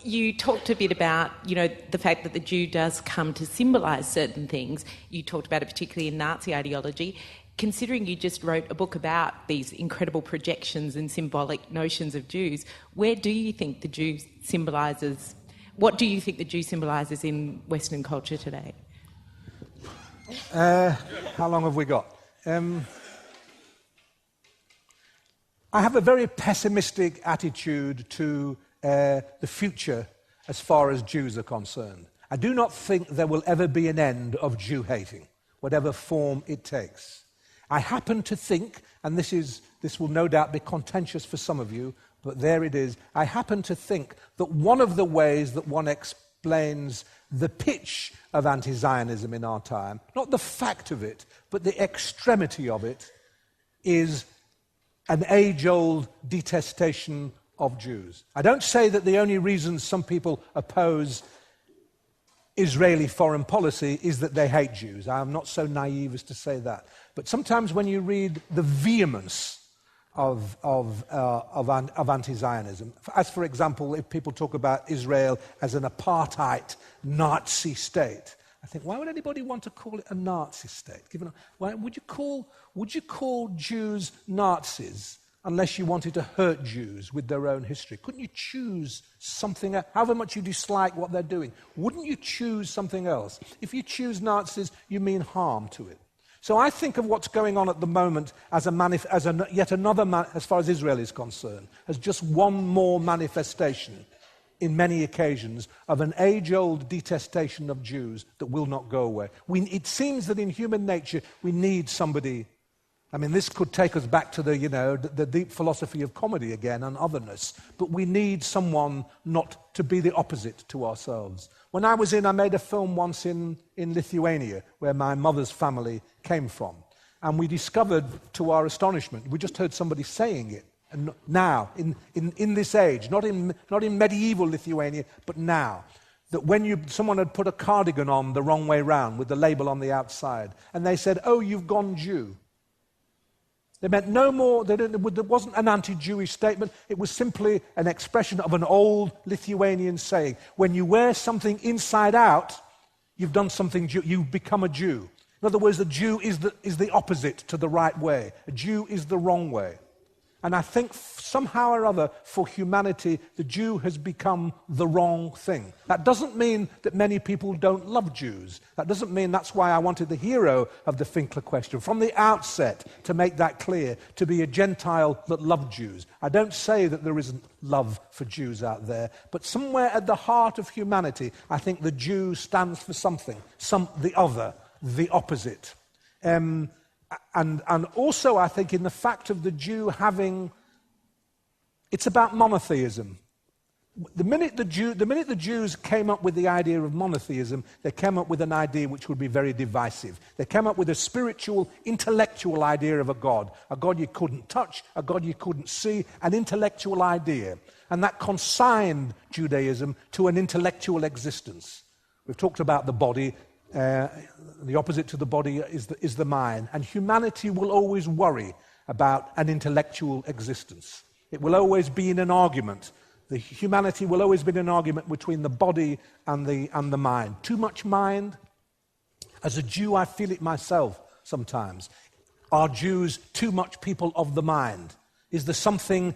you talked a bit about, the fact that the Jew does come to symbolise certain things. You talked about it particularly in Nazi ideology. Considering you just wrote a book about these incredible projections and symbolic notions of Jews, where do you think the Jew symbolises? What do you think the Jew symbolises in Western culture today? How long have we got? I have a very pessimistic attitude to the future as far as Jews are concerned. I do not think there will ever be an end of Jew hating, whatever form it takes. I happen to think, and this will no doubt be contentious for some of you, but there it is, I happen to think that one of the ways that one explains the pitch of anti-Zionism in our time, not the fact of it, but the extremity of it, is an age-old detestation of Jews. I don't say that the only reason some people oppose Israeli foreign policy is that they hate Jews. I am not so naive as to say that. But sometimes when you read the vehemence of anti-Zionism, as for example, if people talk about Israel as an apartheid Nazi state, I think, why would anybody want to call it a Nazi state? Why would you call Jews Nazis unless you wanted to hurt Jews with their own history? Couldn't you choose something, however much you dislike what they're doing? Wouldn't you choose something else? If you choose Nazis, you mean harm to it. So I think of what's going on at the moment as yet another, as far as Israel is concerned, as just one more manifestation in many occasions of an age-old detestation of Jews that will not go away. It seems that in human nature we need somebody. I mean, this could take us back to the deep philosophy of comedy again and otherness, but we need someone not to be the opposite to ourselves. When I made a film once in Lithuania, where my mother's family came from, and we discovered, to our astonishment, we just heard somebody saying it, and now, in this age, not in medieval Lithuania, but now, that when someone had put a cardigan on the wrong way round with the label on the outside, and they said, "Oh, you've gone Jew." They meant no more, there wasn't an anti-Jewish statement, it was simply an expression of an old Lithuanian saying. When you wear something inside out, you've done something, you've become a Jew. In other words, a Jew is the opposite to the right way. A Jew is the wrong way. And I think somehow or other, for humanity, the Jew has become the wrong thing. That doesn't mean that many people don't love Jews. That doesn't mean that's why I wanted the hero of the Finkler Question, from the outset, to make that clear, to be a Gentile that loved Jews. I don't say that there isn't love for Jews out there, but somewhere at the heart of humanity, I think the Jew stands for something, the other, the opposite. And also, I think, in the fact of the Jew it's about monotheism. The minute the Jews came up with the idea of monotheism, they came up with an idea which would be very divisive. They came up with a spiritual, intellectual idea of a God you couldn't touch, a God you couldn't see, an intellectual idea. And that consigned Judaism to an intellectual existence. We've talked about the body. The opposite to the body is the mind. And humanity will always worry about an intellectual existence. It will always be in an argument. Humanity will always be in an argument between the body and the mind. Too much mind? As a Jew, I feel it myself sometimes. Are Jews too much people of the mind? Is there something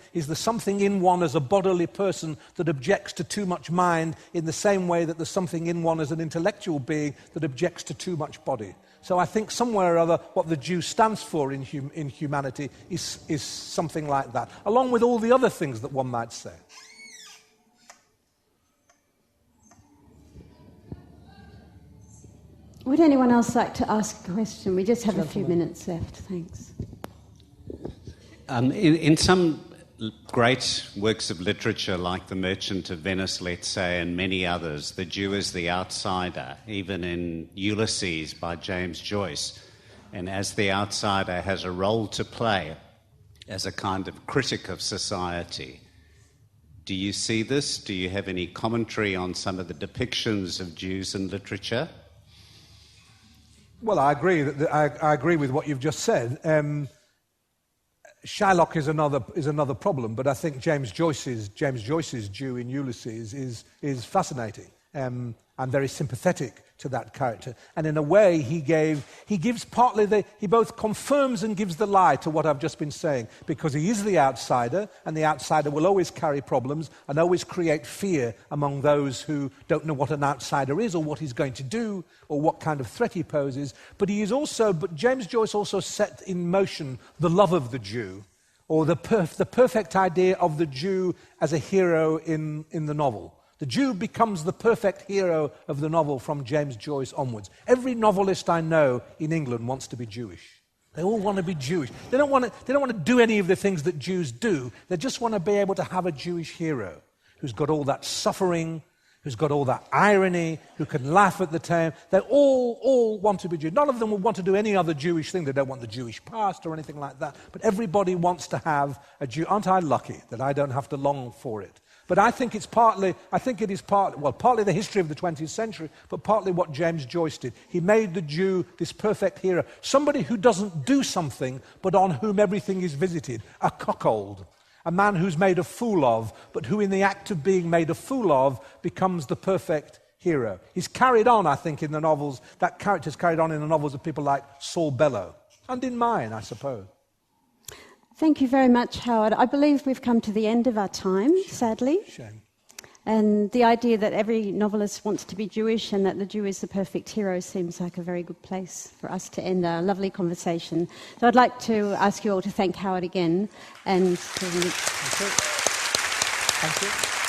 in one as a bodily person that objects to too much mind in the same way that there's something in one as an intellectual being that objects to too much body? So I think somewhere or other what the Jew stands for in humanity is something like that, along with all the other things that one might say. Would anyone else like to ask a question? We just have a few minutes left. Thanks. In some great works of literature, like The Merchant of Venice, let's say, and many others, the Jew is the outsider, even in Ulysses by James Joyce, and as the outsider has a role to play as a kind of critic of society. Do you see this? Do you have any commentary on some of the depictions of Jews in literature? Well, I agree. I agree with what you've just said. Shylock is another problem, but I think James Joyce's Jew in Ulysses is fascinating and very sympathetic to that character. And in a way, he gives partly he both confirms and gives the lie to what I've just been saying, because he is the outsider, and the outsider will always carry problems and always create fear among those who don't know what an outsider is or what he's going to do or what kind of threat he poses. But James Joyce also set in motion the love of the Jew, or the perfect idea of the Jew as a hero in the novel. The Jew becomes the perfect hero of the novel from James Joyce onwards. Every novelist I know in England wants to be Jewish. They all want to be Jewish. They don't want to do any of the things that Jews do. They just want to be able to have a Jewish hero who's got all that suffering, who's got all that irony, who can laugh at the time. They all want to be Jewish. None of them will want to do any other Jewish thing. They don't want the Jewish past or anything like that. But everybody wants to have a Jew. Aren't I lucky that I don't have to long for it? But I think it is partly the history of the 20th century, but partly what James Joyce did. He made the Jew this perfect hero, somebody who doesn't do something, but on whom everything is visited, a cuckold, a man who's made a fool of, but who in the act of being made a fool of becomes the perfect hero. He's carried on, I think, in the novels, that character's carried on in the novels of people like Saul Bellow, and in mine, I suppose. Thank you very much, Howard. I believe we've come to the end of our time, sadly. Shame. And the idea that every novelist wants to be Jewish and that the Jew is the perfect hero seems like a very good place for us to end our lovely conversation. So I'd like to ask you all to thank Howard again. And Thank you.